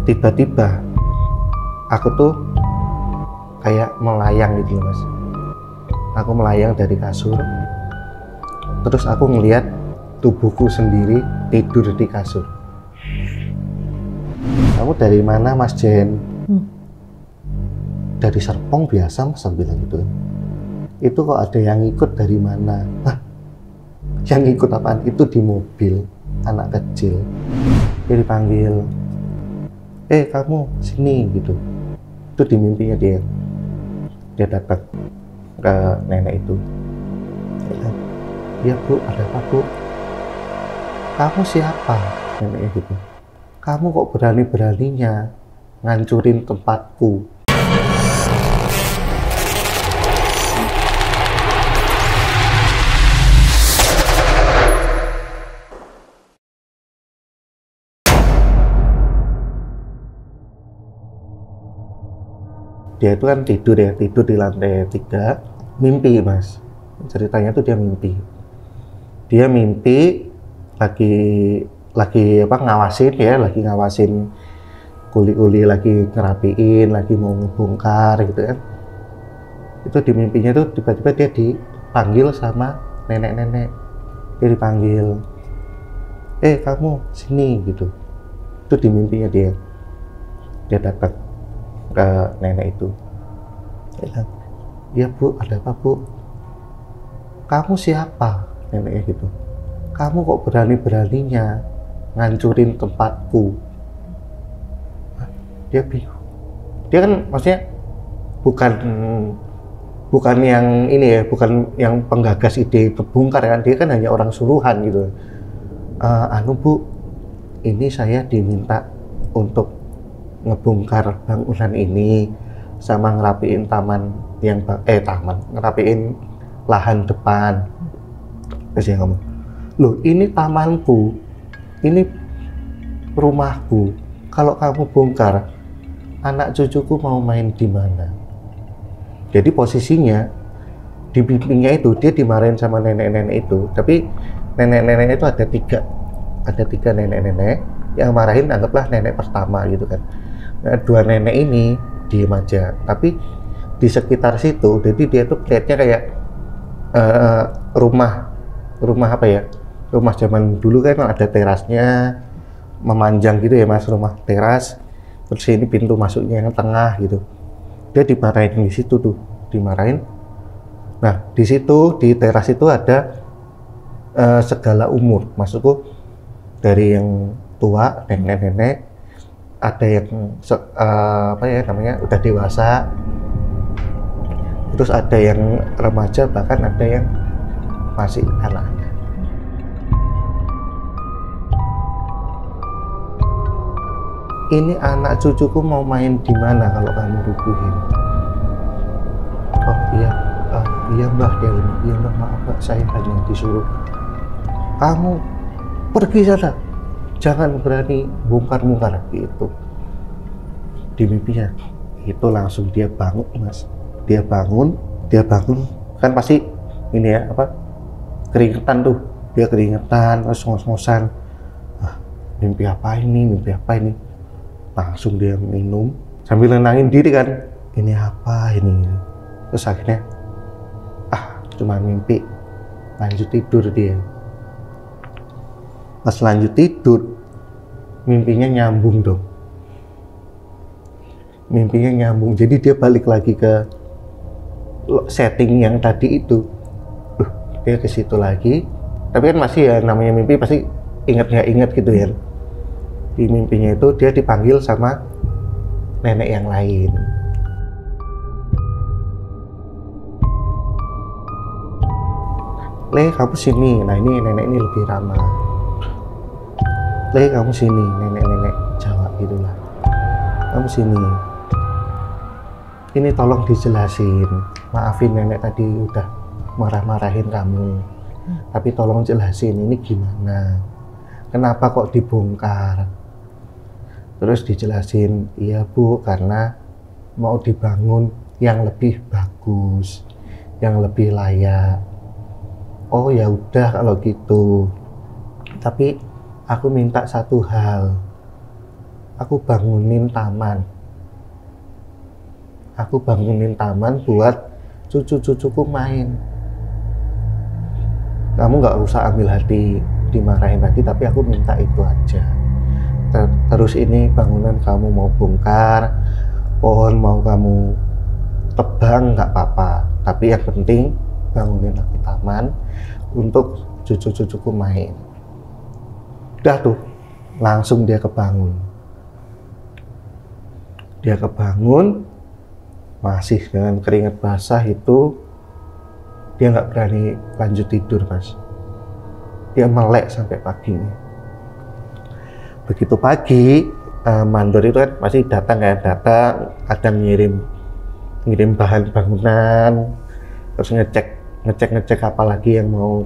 tiba-tiba aku tuh kayak melayang gitu loh mas. Aku melayang dari kasur, terus aku ngelihat tubuhku sendiri tidur di kasur. Kamu dari mana mas Jen? Dari Serpong biasa mas, aku bilang gitu. Itu kok ada yang ikut dari mana? Hah? Yang ikut apaan? Itu di mobil anak kecil. Dia dipanggil, kamu sini gitu. Itu di mimpinya dia datang ke nenek itu. Iya bu, ada apa bu? Kamu siapa? Neneknya gitu. Kamu kok berani-beraninya ngancurin tempatku? Dia itu kan tidur di lantai 3, mimpi mas. Ceritanya tuh dia mimpi lagi lagi ngawasin kuli-kuli, lagi ngerapiin, lagi mau ngebongkar gitu kan. Itu di mimpinya tuh tiba-tiba dia dipanggil sama nenek-nenek. Dia dipanggil, kamu sini gitu. Itu di mimpinya dia datang ke nenek itu. Iya bu, ada apa bu? Kamu siapa? Neneknya gitu. Kamu kok berani-beraninya ngancurin tempatku? Dia bingung. Dia kan maksudnya bukan yang ini ya, bukan yang penggagas ide kebongkar kan. Dia kan hanya orang suruhan gitu. Bu, ini saya diminta untuk ngebongkar bangunan ini sama ngerapiin ngerapiin lahan depan. Terus dia ngomong, loh ini tamanku, ini rumahku. Kalau kamu bongkar, anak cucuku mau main di mana? Jadi posisinya di mimpinya itu dia dimarahin sama nenek-nenek itu. Tapi nenek-nenek itu ada tiga nenek-nenek yang marahin, anggaplah nenek pertama gitu kan. Nah, 2 nenek ini diem aja. Tapi di sekitar situ, jadi dia tuh kelihatnya kayak rumah apa ya? Rumah zaman dulu kan ada terasnya, memanjang gitu ya mas, rumah teras. Terus ini pintu masuknya yang tengah gitu. Dia dimarahin di situ tuh, dimarahin. Nah di situ di teras itu ada segala umur, maksudku dari yang tua, nenek-nenek, ada yang udah dewasa, terus ada yang remaja, bahkan ada yang masih anak-anak. Ini anak cucuku mau main di mana kalau kamu rubuhin? Oh iya mbah, dia ini. Iya mbah, maaf mbah, saya hanya disuruh kamu pergi sana, jangan berani bongkar-bongkar gitu. Di mimpinya itu langsung dia bangun mas. Dia bangun kan pasti ini ya keringetan tuh. Dia keringetan terus ngos-ngosan. Mimpi apa ini? Langsung dia minum sambil nenangin diri kan, ini apa ini. Terus akhirnya cuma mimpi, lanjut tidur dia. Pas lanjut tidur, mimpinya nyambung dong. Jadi dia balik lagi ke setting yang tadi itu. Dia ke situ lagi. Tapi kan masih ya, namanya mimpi pasti ingat nggak ingat gitu ya. Di mimpinya itu dia dipanggil sama nenek yang lain. Le, kamu sini. Nah ini nenek ini lebih ramah. Le, kamu sini. Nenek-nenek Jawa gitulah. Kamu sini. Ini tolong dijelasin. Maafin nenek tadi udah marah-marahin kamu. Tapi tolong jelasin ini gimana. Kenapa kok dibongkar? Terus dijelasin, iya bu, karena mau dibangun yang lebih bagus, yang lebih layak. Oh ya udah kalau gitu. Tapi aku minta satu hal. aku bangunin taman. Aku bangunin taman buat cucu-cucuku main. Kamu nggak usah ambil hati, dimarahin tadi, tapi aku minta itu aja. Terus ini bangunan kamu mau bongkar, pohon mau kamu tebang nggak apa-apa. Tapi yang penting bangunin aku taman untuk cucu-cucuku main. Udah tuh, langsung dia kebangun. Dia kebangun, masih dengan keringat basah itu, dia nggak berani lanjut tidur, Mas. Dia melek sampai pagi. Begitu pagi, mandor itu kan masih datang, kadang ngirim bahan bangunan, terus ngecek apa lagi yang mau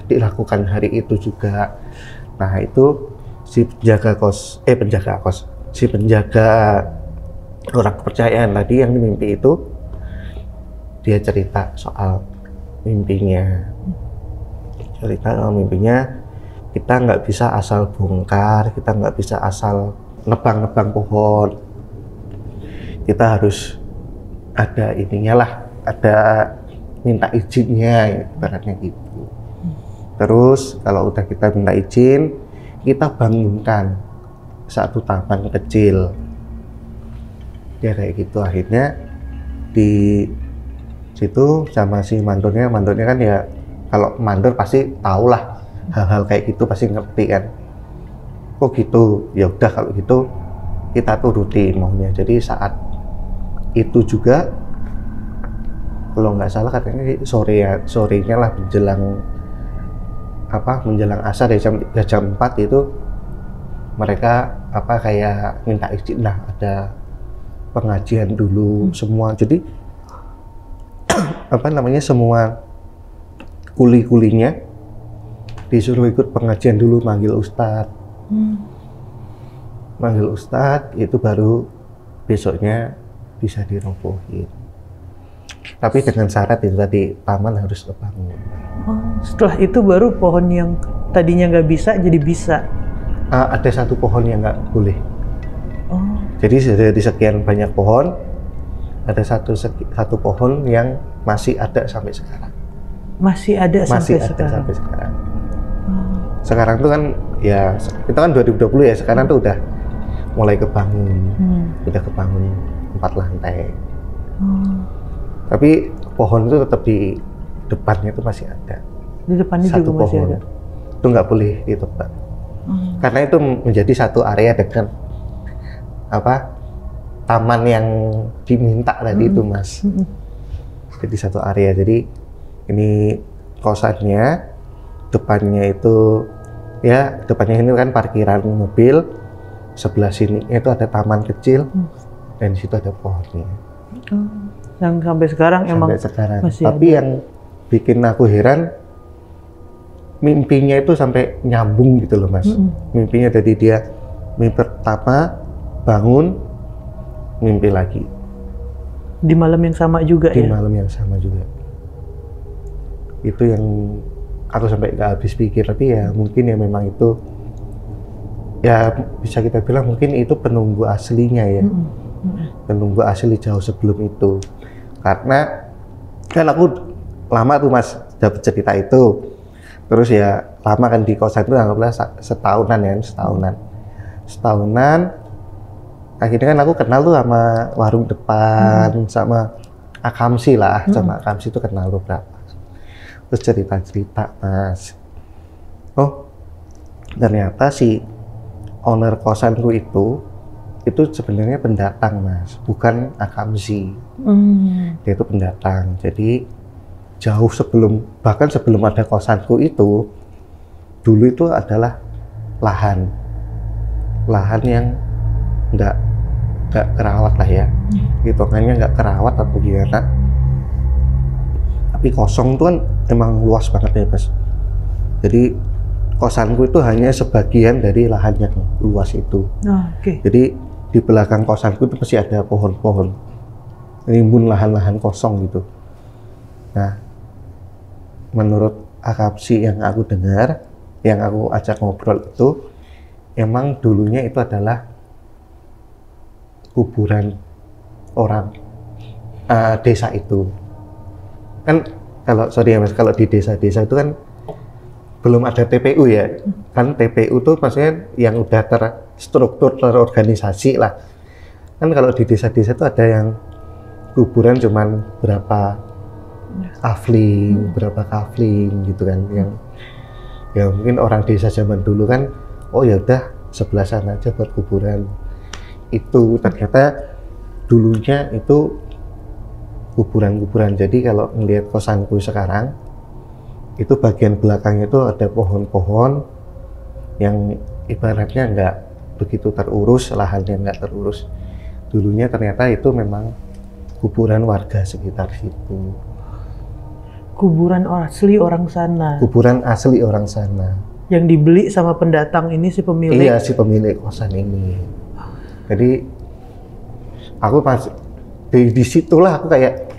dilakukan hari itu juga. Nah itu si penjaga orang kepercayaan tadi yang mimpi itu, dia cerita soal mimpinya. Kita nggak bisa asal bongkar, kita nggak bisa asal nebang pohon. Kita harus ada ininya lah, ada minta izinnya, ibaratnya gitu. Terus kalau udah kita minta izin, kita bangunkan satu taman kecil. Ya kayak gitu. Akhirnya di situ sama si mandornya kan ya, kalau mandor pasti tahu lah hal-hal kayak gitu, pasti ngerti kan. Oh gitu, ya udah kalau gitu kita turutin maunya. Jadi saat itu juga, kalau nggak salah katanya sorenya lah menjelang asar ya, jam 4 itu mereka kayak minta izin lah, ada pengajian dulu semua. Jadi semua kuli-kulinya disuruh ikut pengajian dulu, manggil ustadz. Manggil ustadz itu baru besoknya bisa dirobohin. Tapi dengan syarat itu tadi, taman harus kebangun. Setelah itu baru pohon yang tadinya nggak bisa jadi bisa. Ada satu pohon yang nggak boleh. Jadi dari sekian banyak pohon, ada satu pohon yang masih ada sampai sekarang. Masih ada sampai sekarang. Sekarang tuh kan ya, kita kan 2020 ya, sekarang tuh udah mulai kebangun. Udah kebangun 4 lantai. Tapi pohon itu tetap di depannya itu masih ada. Di depannya satu juga masih pohon ada. Itu nggak boleh ditebang. Karena itu menjadi satu area dengan taman yang diminta tadi itu, Mas. Jadi satu area. Jadi ini kosannya, depannya ini kan parkiran mobil, sebelah sini itu ada taman kecil, dan di situ ada pohonnya. Yang sampai sekarang masih Tapi ada. yang bikin aku heran, mimpinya itu sampai nyambung gitu loh, Mas. Mimpinya dari dia mimpi pertama bangun, mimpi lagi di malam yang sama juga. Di malam yang sama juga. Itu yang aku sampai nggak habis pikir. Tapi ya mungkin ya memang itu, ya bisa kita bilang mungkin itu penunggu aslinya ya. Penunggu asli jauh sebelum itu. Karena kan aku lama tuh, Mas, dapat cerita itu. Terus ya lama kan di kosan itu, anggaplah setahunan. Akhirnya kan aku kenal tuh sama warung depan, sama Akamsi lah, sama Akamsi itu kenal beberapa. Terus cerita-cerita, Mas. Oh, ternyata si owner kosanku itu sebenarnya pendatang, Mas, bukan Akamsi. Dia itu pendatang. Jadi jauh bahkan sebelum ada kosanku itu, dulu itu adalah lahan yang nggak kerawat lah ya, hitungannya nggak kerawat atau gimana. Tapi kosong tuh kan emang luas banget ya, Mas. Jadi kosanku itu hanya sebagian dari lahan yang luas itu. Jadi di belakang kosanku itu masih ada pohon-pohon, rimbun lahan-lahan kosong gitu. Nah, menurut Akapsi yang aku dengar, yang aku ajak ngobrol emang dulunya itu adalah kuburan orang desa itu. Kan kalau sorry ya Mas, kalau di desa-desa itu kan belum ada TPU ya. Kan TPU tuh maksudnya yang udah terstruktur, terorganisasi lah. Kan kalau di desa-desa itu ada yang kuburan cuman berapa kafling gitu kan, yang ya mungkin orang desa zaman dulu kan, oh ya udah sebelah sana aja buat kuburan. Itu ternyata dulunya itu kuburan-kuburan. Jadi kalau ngelihat kosanku sekarang itu bagian belakangnya itu ada pohon-pohon yang ibaratnya nggak begitu terurus, lahannya nggak terurus. Dulunya ternyata itu memang kuburan warga sekitar situ. Kuburan asli orang sana. Kuburan asli orang sana. Yang dibeli sama pendatang ini si pemilik. Iya, si pemilik kosan ini. Jadi aku pas di situlah aku kayak,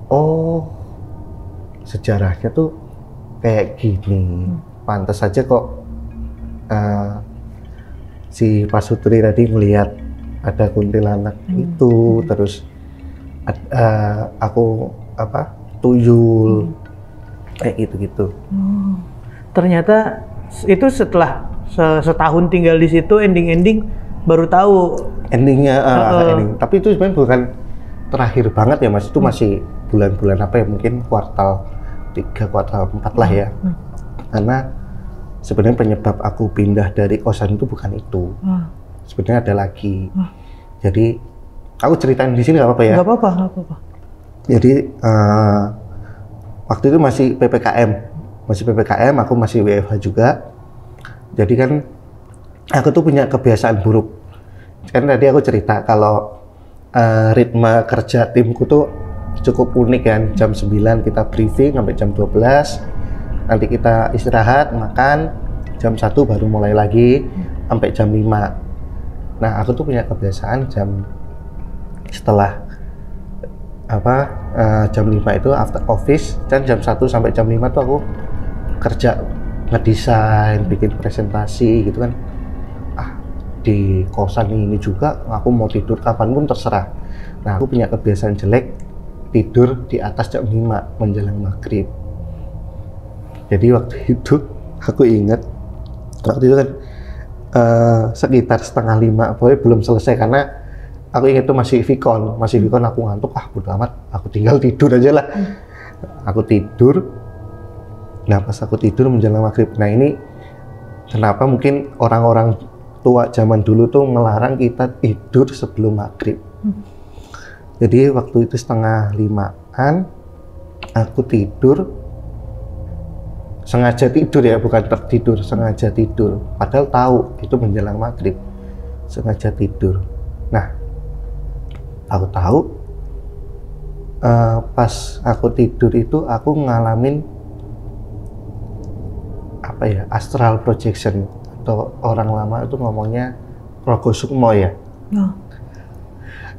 oh sejarahnya tuh kayak gini. Pantas aja kok si Pak Sutri tadi melihat ada kuntilanak itu, terus aku tuyul kayak gitu-gitu. Ternyata itu setelah setahun tinggal di situ, ending baru tahu endingnya. Ending. Tapi itu sebenarnya bukan terakhir banget ya Mas, itu masih bulan-bulan apa ya, mungkin kuartal 3, kuartal 4 lah ya. Karena sebenarnya penyebab aku pindah dari kosan itu bukan itu. Sebenarnya ada lagi. Jadi aku ceritain di sini nggak apa-apa ya? Nggak apa-apa. Jadi waktu itu masih PPKM, aku masih WFH juga. Jadi kan aku tuh punya kebiasaan buruk. Kan tadi aku cerita kalau ritme kerja timku tuh cukup unik kan. Jam 9 kita briefing sampai jam 12. Nanti kita istirahat, makan. Jam 1 baru mulai lagi sampai jam 5. Nah, aku tuh punya kebiasaan setelah jam 5 itu after office, dan jam 1 sampai jam 5 tuh aku kerja, ngedesain, bikin presentasi gitu kan. Di kosan ini juga aku mau tidur kapanpun terserah. Nah, aku punya kebiasaan jelek tidur di atas jam 5 menjelang maghrib. Jadi waktu itu aku ingat waktu itu kan sekitar setengah 5, pokoknya belum selesai karena aku ingat itu masih Vicon, aku ngantuk, bodo amat, aku tinggal tidur aja lah. Aku tidur. Nah, pas aku tidur menjelang maghrib, nah ini kenapa mungkin orang-orang tua zaman dulu tuh ngelarang kita tidur sebelum maghrib. Jadi waktu itu setengah 5-an aku tidur, sengaja tidur ya, bukan tertidur, sengaja tidur. Padahal tahu itu menjelang maghrib, sengaja tidur. Nah, aku tahu pas aku tidur itu aku ngalamin astral projection, atau orang lama itu ngomongnya rogo sukmo ya.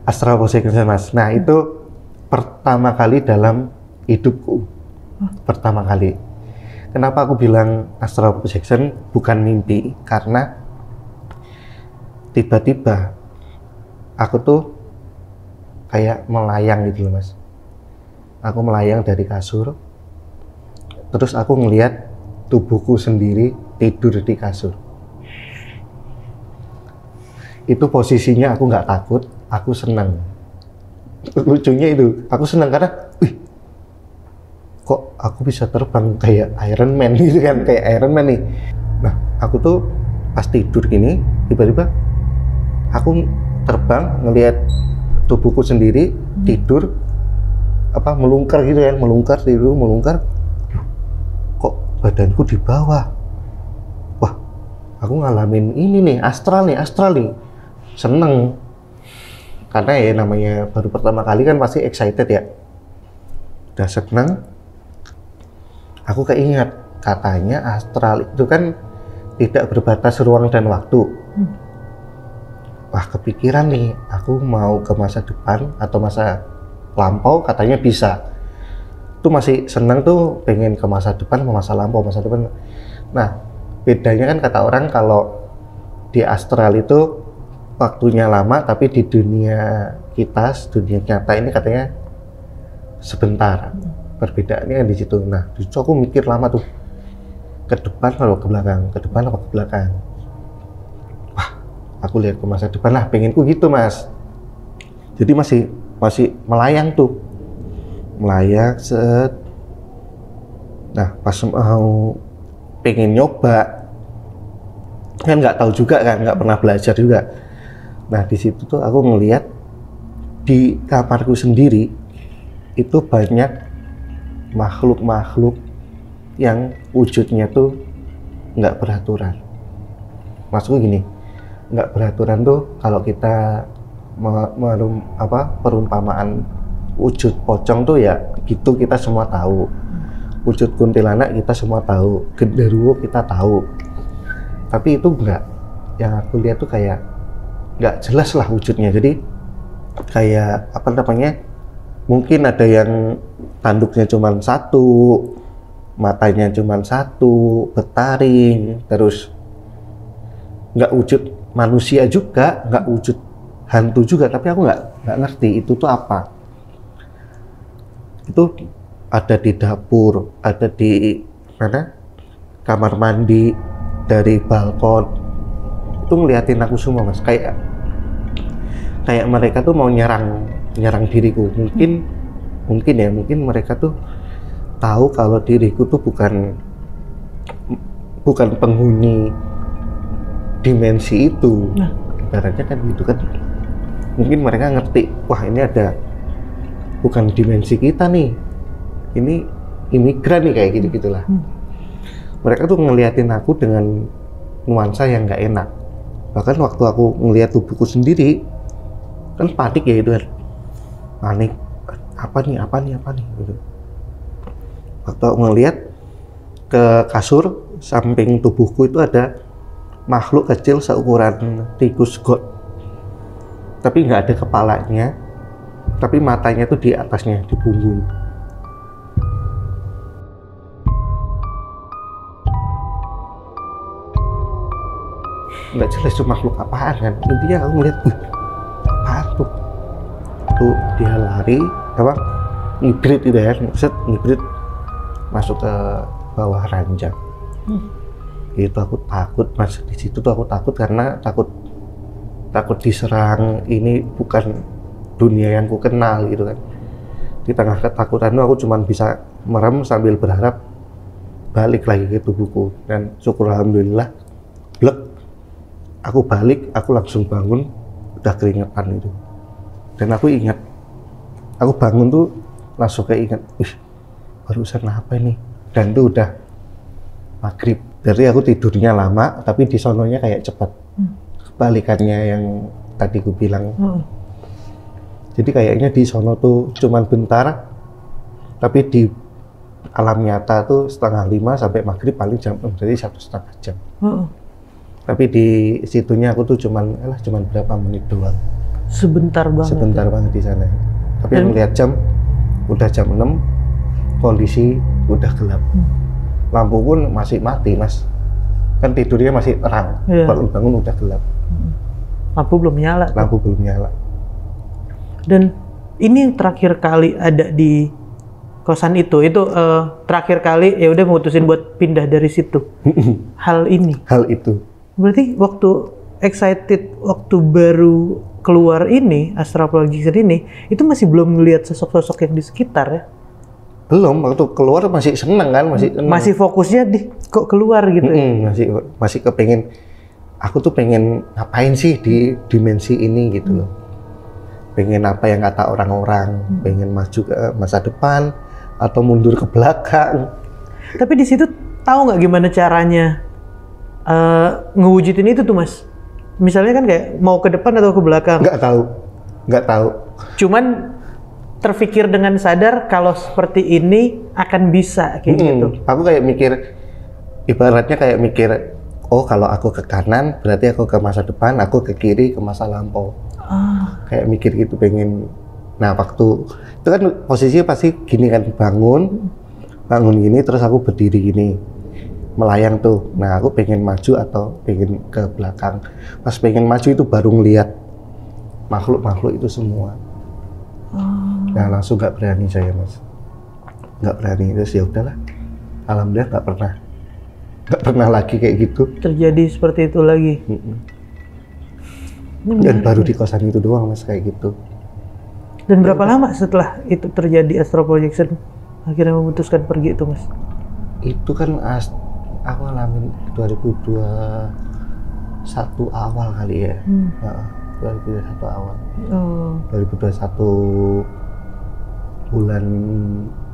Astral projection Mas. Nah, itu pertama kali dalam hidupku. Pertama kali. Kenapa aku bilang astral projection bukan mimpi? Karena tiba-tiba aku tuh kayak melayang gitu loh Mas. Aku melayang dari kasur, terus aku ngelihat tubuhku sendiri tidur di kasur. Itu posisinya aku nggak takut, aku senang. Lucunya itu, aku senang karena kok aku bisa terbang kayak Iron Man gitu kan, kayak Iron Man nih. Nah, aku tuh pas tidur gini, tiba-tiba aku terbang ngelihat tubuhku sendiri tidur, melungker gitu kan, melungker. Kok badanku di bawah. Wah, aku ngalamin ini nih, astral nih. Seneng. Karena ya namanya baru pertama kali kan pasti excited ya. Udah seneng. Aku keinget, katanya astral itu kan tidak berbatas ruang dan waktu. Wah, kepikiran nih, aku mau ke masa depan atau masa lampau, katanya bisa. Tuh masih seneng tuh, pengen ke masa depan, ke masa lampau, masa depan. Nah, bedanya kan kata orang kalau di astral itu waktunya lama, tapi di dunia kita, dunia nyata ini katanya sebentar. Perbedaannya kan di situ. Nah, di situ aku mikir lama tuh, ke depan atau ke belakang, ke depan apa ke belakang. Wah, aku lihat ke masa depan lah, pengenku gitu Mas. Jadi masih melayang tuh, melayang set. Nah, pas mau pengen nyoba, kan nggak tahu juga kan, nggak pernah belajar juga. Nah, di situ tuh aku ngelihat di kamarku sendiri itu banyak makhluk-makhluk yang wujudnya tuh nggak beraturan. Maksudku gini, nggak beraturan tuh kalau kita perumpamaan wujud pocong tuh ya gitu, kita semua tahu. Wujud kuntilanak kita semua tahu, genderuwo kita tahu. Tapi itu enggak, yang aku lihat tuh kayak nggak jelas lah wujudnya. Jadi kayak apa namanya, mungkin ada yang tanduknya cuma satu, matanya cuma satu, bertaring, terus nggak wujud manusia juga, nggak wujud hantu juga, tapi aku nggak ngerti itu tuh apa. Itu ada di dapur, ada di mana, kamar mandi, dari balkon, itu ngeliatin aku semua Mas, kayak mereka tuh mau nyerang diriku. Mungkin mereka tuh tahu kalau diriku tuh bukan penghuni dimensi itu. Ibaratnya kan gitu kan. Mungkin mereka ngerti, wah ini ada bukan dimensi kita nih, ini imigran nih, kayak gitu-gitulah. Mereka tuh ngeliatin aku dengan nuansa yang nggak enak. Bahkan waktu aku ngeliat tubuhku sendiri, kan panik ya, itu kan panik, apa nih gitu. Waktu aku ngeliat ke kasur samping tubuhku itu ada makhluk kecil seukuran tikus got, tapi nggak ada kepalanya, tapi matanya tuh di atasnya, di punggung. Nggak jelas itu makhluk apaan kan. Intinya aku ngeliat, apaan tuh dia lari ngibrit gitu ya, ngibrit masuk ke bawah ranjang. Itu aku takut Mas, di situ tuh aku takut karena takut diserang. Ini bukan dunia yang ku kenal gitu kan. Di tengah ketakutan itu aku cuma bisa merem sambil berharap balik lagi ke tubuhku. Dan syukur alhamdulillah, blek, aku balik, aku langsung bangun, udah keringetan itu. Dan aku ingat, aku bangun tuh langsung keinget, barusan apa ini? Dan itu udah maghrib. Jadi aku tidurnya lama, tapi di sononya kayak cepat. Kebalikannya yang tadi ku bilang. Jadi kayaknya di sono tuh cuman bentar, tapi di alam nyata tuh 4:30 sampai maghrib paling jam 6, jadi 1,5 jam. Tapi di situnya aku tuh cuman berapa menit doang. Sebentar banget di sana. Tapi yang lihat jam, udah jam 6, kondisi udah gelap. Lampu pun masih mati Mas, kan tidurnya masih terang. Bangun udah gelap. Lampu belum nyala. Dan ini yang terakhir kali ada di kosan itu terakhir kali ya udah mutusin buat pindah dari situ. Hal itu berarti waktu excited, waktu baru keluar ini astral projection ini, itu masih belum ngelihat sosok-sosok yang di sekitar ya? Belum, waktu keluar masih seneng kan, masih fokusnya di kok keluar gitu. Masih kepengen, aku tuh pengen ngapain sih di dimensi ini gitu loh. Pengen apa yang kata orang-orang, pengen maju ke masa depan atau mundur ke belakang. Tapi di situ tahu nggak gimana caranya ngewujudin itu tuh Mas? Misalnya kan kayak mau ke depan atau ke belakang? Nggak tahu. Cuman terpikir dengan sadar kalau seperti ini akan bisa kayak gitu. Aku kayak mikir, ibaratnya kayak mikir, oh kalau aku ke kanan berarti aku ke masa depan, aku ke kiri ke masa lampau. Kayak mikir gitu, pengen. Nah waktu itu kan posisinya pasti gini kan, bangun gini terus aku berdiri gini. melayang tuh. Nah aku pengen maju atau pengen ke belakang. Pas pengen maju itu baru ngeliat makhluk-makhluk itu semua. Nah langsung nggak berani saya mas, nggak berani. Terus ya udahlah, alhamdulillah nggak pernah lagi kayak gitu. Terjadi seperti itu lagi. Dan baru di kosan itu doang mas kayak gitu. Dan berapa lama setelah itu terjadi astral projection akhirnya memutuskan pergi itu mas? Itu kan aku alamin 2021 awal kali ya. 2021 awal. 2021 bulan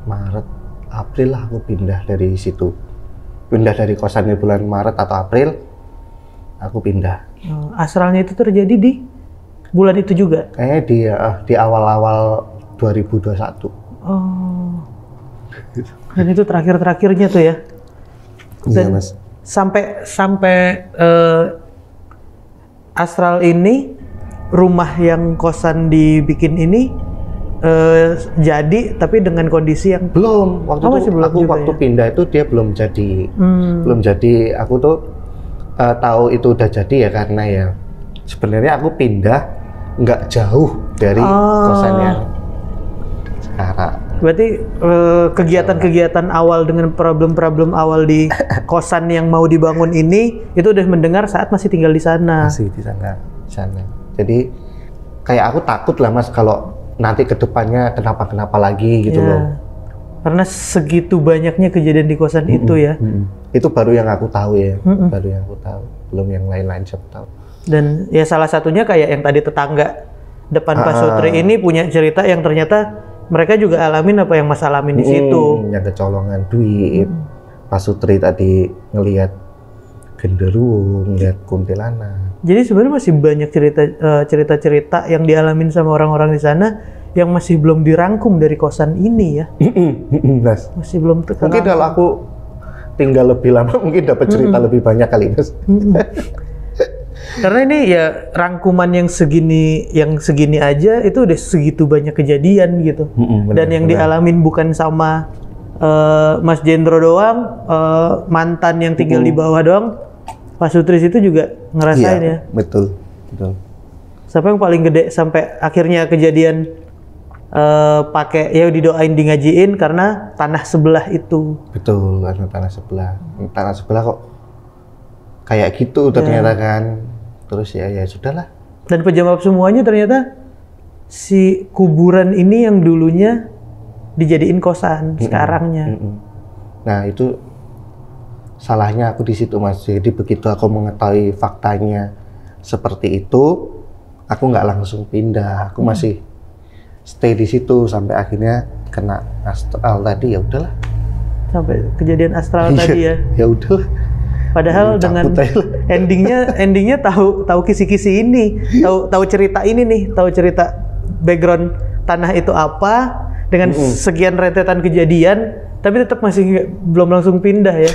Maret, April lah aku pindah dari situ. Pindah dari kosan di bulan Maret atau April, aku pindah. Astralnya itu terjadi di bulan itu juga? Kayaknya di awal-awal 2021. Dan itu terakhir-terakhirnya tuh ya? Iya mas. Sampai astral ini, rumah yang kosan dibikin ini jadi, tapi dengan kondisi yang belum. Waktu itu aku waktu pindah itu dia belum jadi. Belum jadi. Aku tuh tahu itu udah jadi ya karena ya sebenarnya aku pindah nggak jauh dari kosan yang sekarang. Berarti kegiatan-kegiatan awal dengan problem-problem awal di kosan yang mau dibangun ini itu udah mendengar saat masih tinggal di sana. Masih di sana. Jadi kayak aku takut lah mas kalau nanti kedepannya kenapa lagi gitu loh. Karena segitu banyaknya kejadian di kosan itu ya. Itu baru yang aku tahu ya. Baru yang aku tahu. Belum yang lain-lain siapa tahu. Dan ya salah satunya kayak yang tadi tetangga depan Pak Sutri ini punya cerita yang ternyata mereka juga alamin apa yang Mas alamin di situ. Yang kecolongan duit. Pak Sutri tadi ngelihat genderuwo, ngelihat kuntilanak. Jadi sebenarnya masih banyak cerita-cerita yang dialamin sama orang-orang di sana yang masih belum dirangkum dari kosan ini ya. Masih belum terangkum. Mungkin kalau aku tinggal lebih lama mungkin dapat cerita lebih banyak kali mas. Karena ini ya rangkuman yang segini aja itu udah segitu banyak kejadian gitu. Dan yang dialamin bukan sama Mas Jendro doang, mantan yang tinggal di bawah doang. Pak Sutris itu juga ngerasain ya. Betul. Sampai yang paling gede sampai akhirnya kejadian pakai ya didoain di ngajiin karena tanah sebelah itu. Betul, karena tanah sebelah kok kayak gitu ternyata kan. Terus ya sudahlah. Dan penjawab semuanya ternyata si kuburan ini yang dulunya dijadiin kosan sekarangnya. Nah itu salahnya aku di situ mas. Jadi begitu aku mengetahui faktanya seperti itu, aku nggak langsung pindah. Aku masih stay di situ sampai akhirnya kena astral tadi. Ya udahlah. Sampai kejadian astral tadi ya. Ya udahlah. Padahal dengan endingnya tahu kisi-kisi ini, tahu cerita ini nih, tahu cerita background tanah itu apa dengan sekian rentetan kejadian, tapi tetap masih belum langsung pindah ya.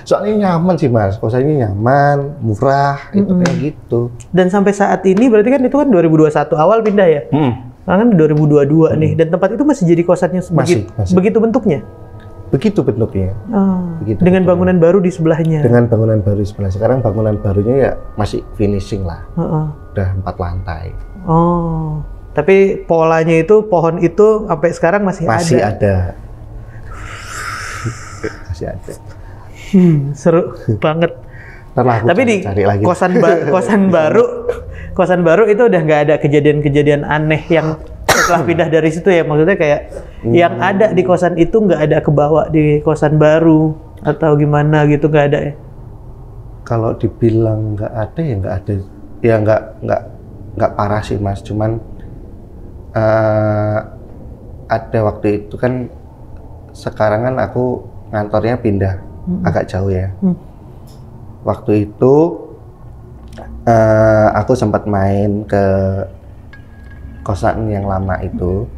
Soalnya nyaman sih mas, kosannya nyaman, murah, itu kayak gitu. Dan sampai saat ini berarti kan itu kan 2021 awal pindah ya? Karena kan 2022 nih, dan tempat itu masih jadi kosannya masih. Begitu bentuknya? Begitu bentuknya. Begitu dengan bangunan baru di sebelahnya? Dengan bangunan baru di sebelah. Sekarang bangunan barunya ya masih finishing lah. Udah 4 lantai. Tapi polanya itu, pohon itu sampai sekarang masih ada? Masih ada. Masih ada. Seru banget. Tapi di kosan baru itu udah nggak ada kejadian-kejadian aneh yang setelah pindah dari situ ya, maksudnya kayak yang ada di kosan itu nggak ada kebawa di kosan baru atau gimana gitu, nggak ada ya? Kalau dibilang nggak ada ya nggak ada, ya nggak parah sih mas, cuman ada waktu itu kan, sekarang kan aku ngantornya pindah agak jauh ya. Waktu itu aku sempat main ke kosan yang lama itu,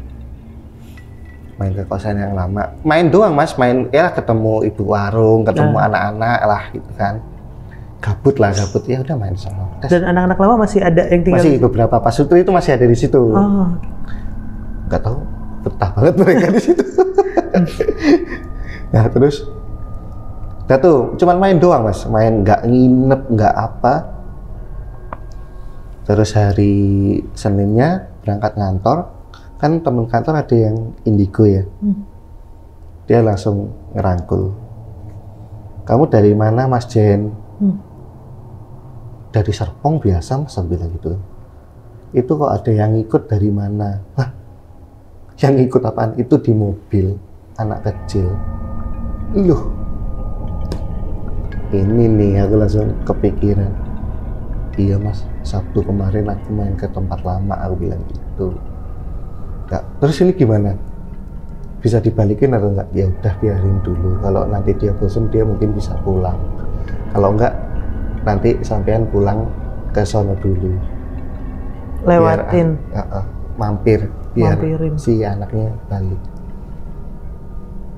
main doang mas, ya ketemu ibu warung, ketemu anak-anak lah gitu kan, gabut ya udah main sama. Dan anak-anak lama masih ada yang tinggal? Masih beberapa. Pak Sutri itu masih ada di situ. Nggak tahu, betah banget mereka di situ. Nah terus Udah tuh, cuman main doang mas, main nggak nginep, nggak apa. Terus hari Seninnya berangkat ngantor, kan temen kantor ada yang indigo ya. Dia langsung ngerangkul. Kamu dari mana Mas Jen? Dari Serpong biasa Mas, bilang gitu. Itu kok ada yang ikut dari mana? Hah? Yang ikut apaan? Itu di mobil, anak kecil. Loh, ini nih aku langsung kepikiran. Iya Mas, Sabtu kemarin aku main ke tempat lama, aku bilang gitu. Nggak, terus ini gimana? Bisa dibalikin atau enggak? Ya udah biarin dulu. Kalau nanti dia bosan, dia mungkin bisa pulang. Kalau enggak, nanti sampean pulang ke sono dulu. Lewatin. Biar, mampir, biar Mampirin. si anaknya balik.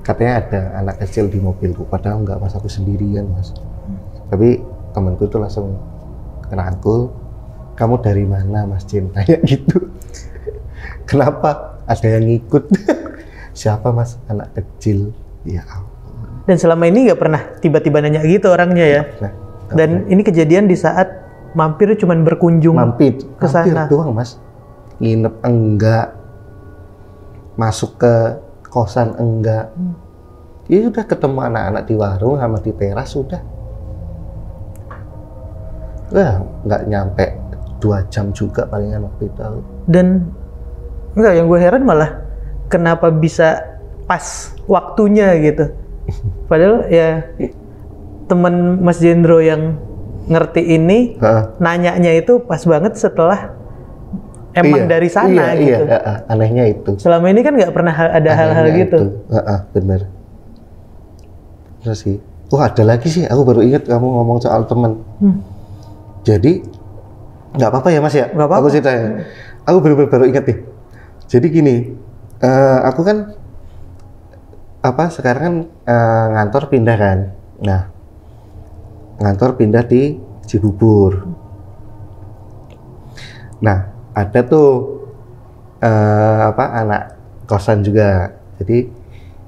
Katanya ada anak kecil di mobilku, padahal enggak Mas, aku sendirian Mas. Tapi temanku itu langsung ngerangkul, kamu dari mana Mas Jin? Kayak gitu. Kenapa? Ada yang ngikut. Siapa Mas? Anak kecil. Ya ampun. Dan selama ini nggak pernah tiba-tiba nanya gitu orangnya ya? Nah, Dan ini kejadian di saat mampir cuman berkunjung mampir ke sana. doang Mas. Nginep enggak. Masuk ke kosan enggak. Ya udah ketemu anak-anak di warung sama di teras udah. Wah, nggak nyampe 2 jam juga palingan waktu itu. Dan enggak, yang gue heran malah kenapa bisa pas waktunya gitu. Padahal ya teman Mas Jendro yang ngerti ini nanyanya itu pas banget setelah emang dari sana gitu. Iya, anehnya itu. Selama ini kan nggak pernah ada hal-hal gitu. Bener. Terus sih. Ada lagi sih. Aku baru ingat kamu ngomong soal temen. Jadi nggak apa-apa ya Mas ya. Nggak apa-apa. Aku cerita. Aku baru ingat nih. Jadi gini, aku kan sekarang kan ngantor pindah kan. Nah, ngantor pindah di Cibubur. Nah, ada tuh anak kosan juga. Jadi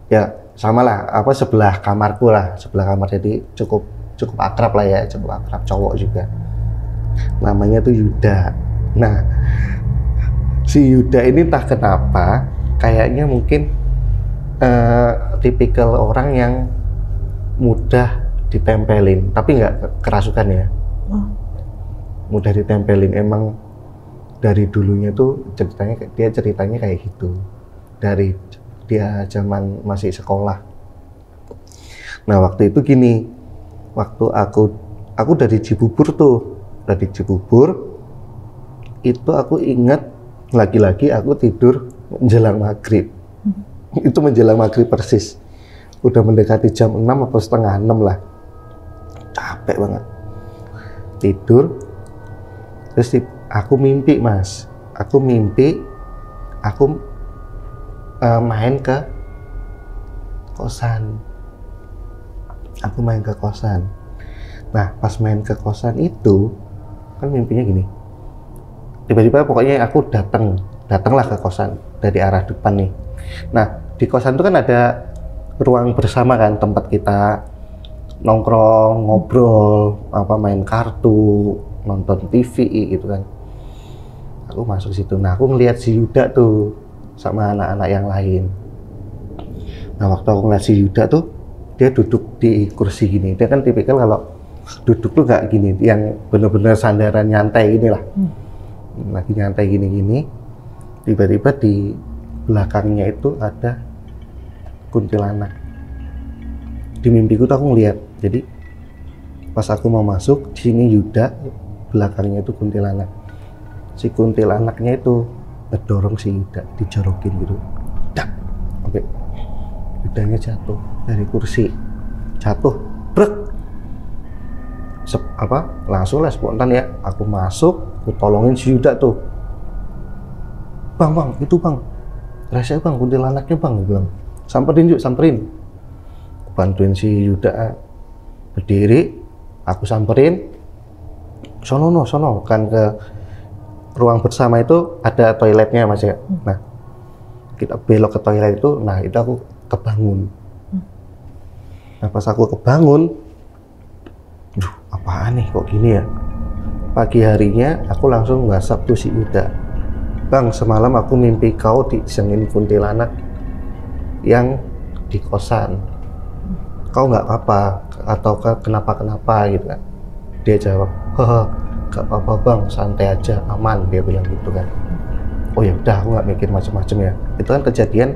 ya sama lah, sebelah kamarku lah, sebelah kamar. Jadi cukup akrab lah ya, cukup akrab, cowok juga. Namanya tuh Yuda. Nah, si Yuda ini entah kenapa kayaknya mungkin tipikal orang yang mudah ditempelin, tapi nggak kerasukan ya. Mudah ditempelin, emang dari dulunya tuh ceritanya kayak gitu. Dari dia zaman masih sekolah. Nah, waktu itu gini, waktu aku dari Cibubur tuh, itu aku ingat lagi-lagi aku tidur menjelang maghrib. Itu menjelang maghrib persis. Udah mendekati jam 6 atau setengah 6 lah. Capek banget. Tidur. Terus aku mimpi Mas. Aku main ke kosan. Aku main ke kosan. Nah, pas main ke kosan itu, kan mimpinya gini. Tiba-tiba pokoknya aku datanglah ke kosan dari arah depan nih. Nah, di kosan itu kan ada ruang bersama kan, tempat kita nongkrong, ngobrol, main kartu, nonton TV gitu kan. Aku masuk situ. Nah, aku ngelihat si Yuda tuh sama anak-anak yang lain. Nah, waktu aku ngeliat si Yuda tuh, dia duduk di kursi gini. Dia kan tipikal kalau duduk tuh nggak gini, yang bener-bener sandaran nyantai gini lah. Lagi nyantai gini-gini. Tiba-tiba di belakangnya itu ada kuntilanak. Di mimpiku tuh aku ngeliat. Jadi pas aku mau masuk, di sini Yuda, belakangnya itu kuntilanak. Si kuntilanaknya itu ngedorong si Yuda, dijorokin gitu. Dak, sampai Yudanya jatuh dari kursi, jatuh, brek. Langsung lah spontan ya, aku masuk, aku tolongin si Yuda tuh. Bang, itu bang, rasa bang, kuntilanaknya bang, gue bilang. Samperin. Aku bantuin si Yuda berdiri, aku samperin. Sono, kan ke ruang bersama itu ada toiletnya Mas ya. Nah, kita belok ke toilet itu, nah itu aku kebangun. Nah pas aku kebangun, duh apaan nih kok gini ya. Pagi harinya aku langsung WhatsApp tuh si Yuda, Bang semalam aku mimpi kau disengin kuntilanak yang di kosan, kau nggak apa-apa atau kenapa gitu kan. Dia jawab, haha nggak apa-apa bang, santai aja, aman, dia bilang gitu kan. Oh ya udah, aku nggak mikir macam-macam ya. Itu kan kejadian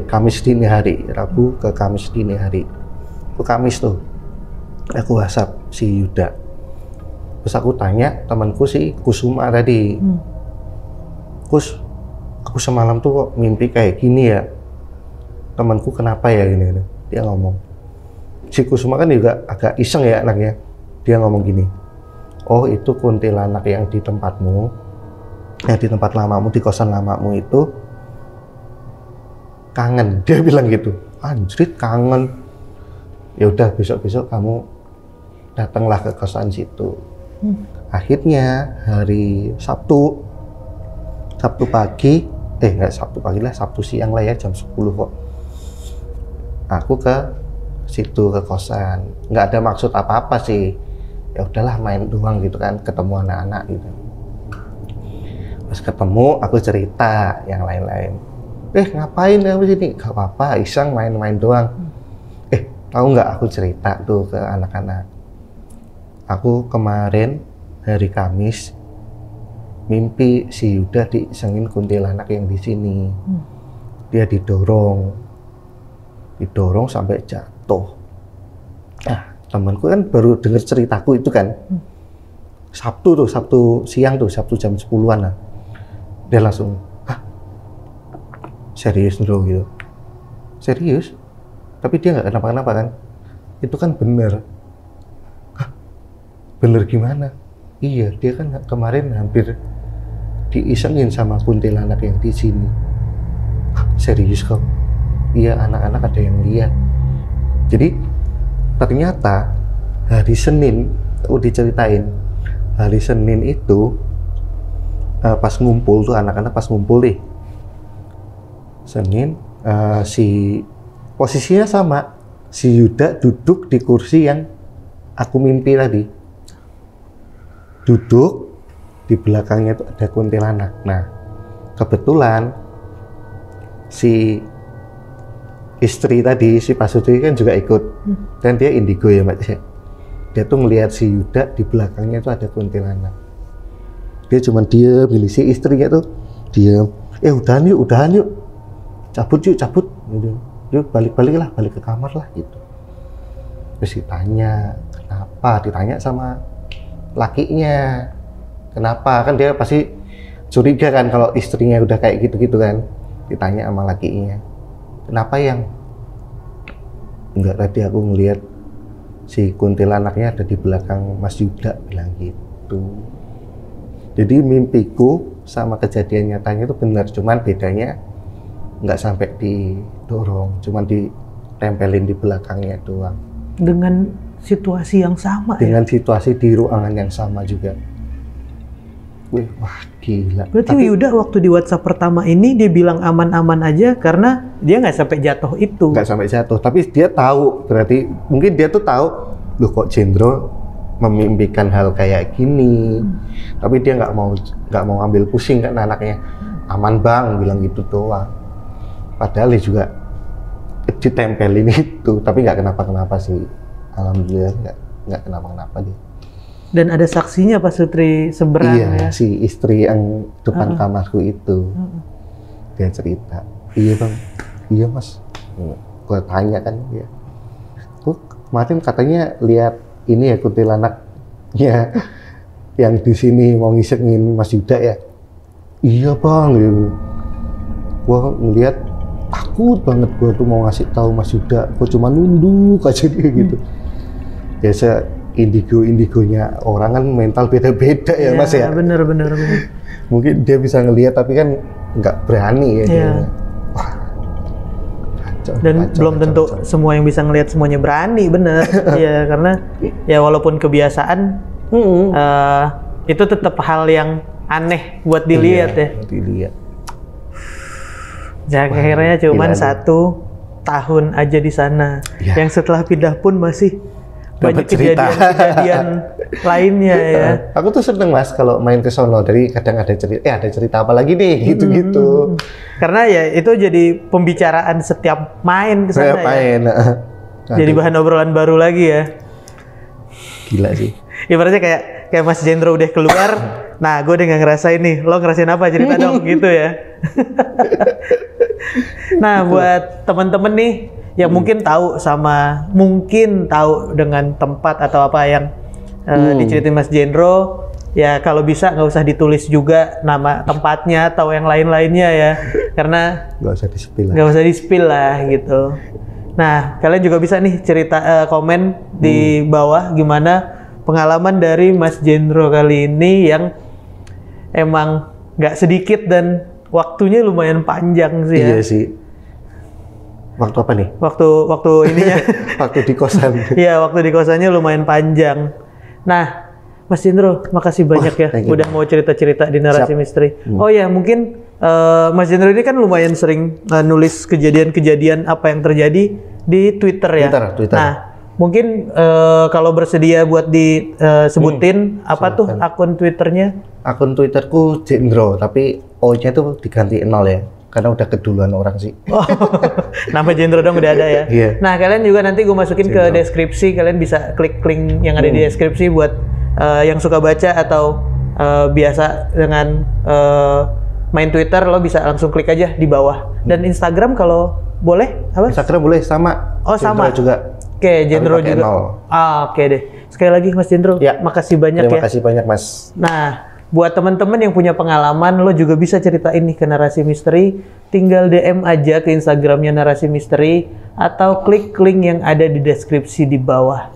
Kamis dini hari, Rabu ke Kamis dini hari. Itu Kamis tuh, aku WhatsApp si Yuda. Terus aku tanya temanku si Kusuma tadi, Kus, aku semalam tuh kok mimpi kayak gini ya. Temanku kenapa ya gini. Dia ngomong, si Kusuma kan juga agak iseng ya anaknya. Dia ngomong gini, oh itu kuntilanak yang di tempatmu, yang di tempat lamamu, di kosan lamamu itu kangen. Dia bilang gitu, anjrit kangen. Ya udah besok-besok kamu datanglah ke kosan situ. Akhirnya hari Sabtu pagi, Sabtu pagi lah, Sabtu siang lah ya, jam 10 kok. Aku ke situ, ke kosan. Nggak ada maksud apa-apa sih. Ya udahlah main doang gitu kan, ketemu anak-anak gitu. Pas ketemu aku cerita yang lain-lain. Ngapain kamu sini? Gak apa-apa, iseng main-main doang. Tahu nggak aku cerita tuh ke anak-anak. Aku kemarin hari Kamis mimpi si Yuda disengin kuntilanak yang di sini. Dia didorong sampai jatuh. Nah, temanku kan baru dengar ceritaku itu kan. Sabtu siang tuh, Sabtu jam 10-an lah. Dia langsung, serius bro gitu. Serius? Tapi dia nggak kenapa-kenapa kan? Itu kan bener. Bener gimana? Iya, dia kan kemarin hampir diisengin sama kuntilanak yang di sini. Serius kau? Iya, anak-anak ada yang lihat. Jadi ternyata hari Senin, aku diceritain, hari Senin itu pas ngumpul tuh anak-anak pas ngumpul nih. Senin posisinya sama, si Yuda duduk di kursi yang aku mimpi tadi. Duduk, di belakangnya itu ada kuntilanak. Nah, kebetulan si istri tadi, si Pak Sutri kan juga ikut. Dan dia indigo ya Mbak. Dia tuh melihat si Yuda di belakangnya itu ada kuntilanak. Dia cuma diem, gini, si istrinya tuh diem. Udahan yuk. Cabut. Gitu. Yuk balik ke kamar lah gitu. Terus ditanya, kenapa? Ditanya sama lakinya, kenapa? Kan dia pasti curiga kan kalau istrinya udah kayak gitu-gitu kan. Ditanya sama lakinya, kenapa yang? Enggak, tadi aku ngelihat si kuntilanaknya ada di belakang Mas Yuda, bilang gitu. Jadi mimpiku sama kejadian nyatanya itu benar, cuman bedanya nggak sampai didorong, cuman ditempelin di belakangnya doang. Dengan situasi yang sama dengan situasi di ruangan yang sama juga. Wah gila. Berarti Yuda waktu di WhatsApp pertama ini dia bilang aman-aman aja karena dia nggak sampai jatuh itu. Nggak sampai jatuh, tapi dia tahu, berarti mungkin dia tuh tahu, loh kok Jendro memimpikan hal kayak gini. Tapi dia nggak mau ambil pusing kan anaknya. Aman bang, bilang gitu doang. Padahal dia juga ditempelin itu, tapi nggak kenapa-kenapa sih. Alhamdulillah nggak kenapa-kenapa dia. Dan ada saksinya Pak Sutri seberang ya? Si istri yang depan kamarku itu. Dia cerita, iya bang, iya mas. Gue tanya kan dia, kemarin katanya lihat ini ya kuntilanaknya yang di sini mau ngisengin Mas Yuda ya. Iya bang, gitu. Gue ngeliat takut banget, gue tuh mau ngasih tahu Mas Yuda, gue cuma nunduk aja gitu. Biasa indigonya orang kan mental beda-beda ya Mas ya. Bener. Mungkin dia bisa ngelihat tapi kan nggak berani ya. Dia. Wah, dan belum tentu semua yang bisa ngelihat semuanya berani, bener. Ya karena ya walaupun kebiasaan itu tetap hal yang aneh buat dilihat ya. Dilihat. Ya akhirnya cuman satu tahun aja di sana, yang setelah pindah pun masih banyak Dapat cerita. kejadian-kejadian lainnya ya. Aku tuh seneng Mas kalau main ke sono, dari kadang ada cerita apa lagi nih gitu-gitu. Karena ya itu jadi pembicaraan setiap main ke sana ya. Main. Jadi bahan obrolan baru lagi ya. Gila sih. Ibaratnya kayak Mas Jendro udah keluar, nah gue udah nggak ngerasain nih, lo ngerasain apa, cerita dong gitu ya. Nah buat temen-temen nih yang mungkin tahu dengan tempat atau apa yang diceritain Mas Jendro, ya kalau bisa nggak usah ditulis juga nama tempatnya atau yang lain-lainnya ya, karena nggak usah di-spill lah gitu. Nah kalian juga bisa nih cerita komen di bawah gimana pengalaman dari Mas Jendro kali ini yang emang nggak sedikit dan waktunya lumayan panjang sih ya. Iya sih. Waktu apa nih? Waktu ininya. Waktu di kosan. Iya, waktu di kosannya lumayan panjang. Nah, Mas Jendro, makasih banyak ya udah mau cerita-cerita di Narasi Misteri. Oh ya, mungkin Mas Jendro ini kan lumayan sering nulis kejadian-kejadian apa yang terjadi di Twitter ya. Twitter. Nah, mungkin kalau bersedia buat disebutin apa tuh akun Twitternya? Akun Twitterku Jendro, tapi O-nya tuh diganti 0 ya. Karena udah keduluan orang sih. Oh, nama Jendro dong udah ada ya. Yeah. Nah kalian juga nanti gue masukin Jendro ke deskripsi, kalian bisa klik link yang ada di deskripsi buat yang suka baca atau biasa dengan main Twitter, lo bisa langsung klik aja di bawah. Dan Instagram kalau boleh apa? Instagram boleh sama. Oh Jendro sama juga. Oke, Jendro juga. Oke deh. Sekali lagi Mas Jendro, ya, makasih banyak Terima kasih banyak Mas. Nah, buat teman-teman yang punya pengalaman, lo juga bisa ceritain nih ke Narasi Misteri. Tinggal DM aja ke Instagramnya Narasi Misteri atau klik link yang ada di deskripsi di bawah.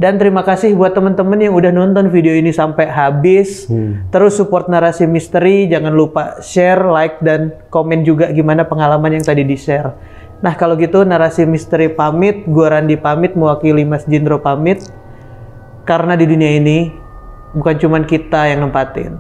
Dan terima kasih buat teman-teman yang udah nonton video ini sampai habis. Terus support Narasi Misteri, jangan lupa share, like, dan komen juga gimana pengalaman yang tadi di-share. Nah, kalau gitu Narasi Misteri pamit, gua Randi pamit, mewakili Mas Jendro pamit. Karena di dunia ini bukan cuma kita yang nempatin,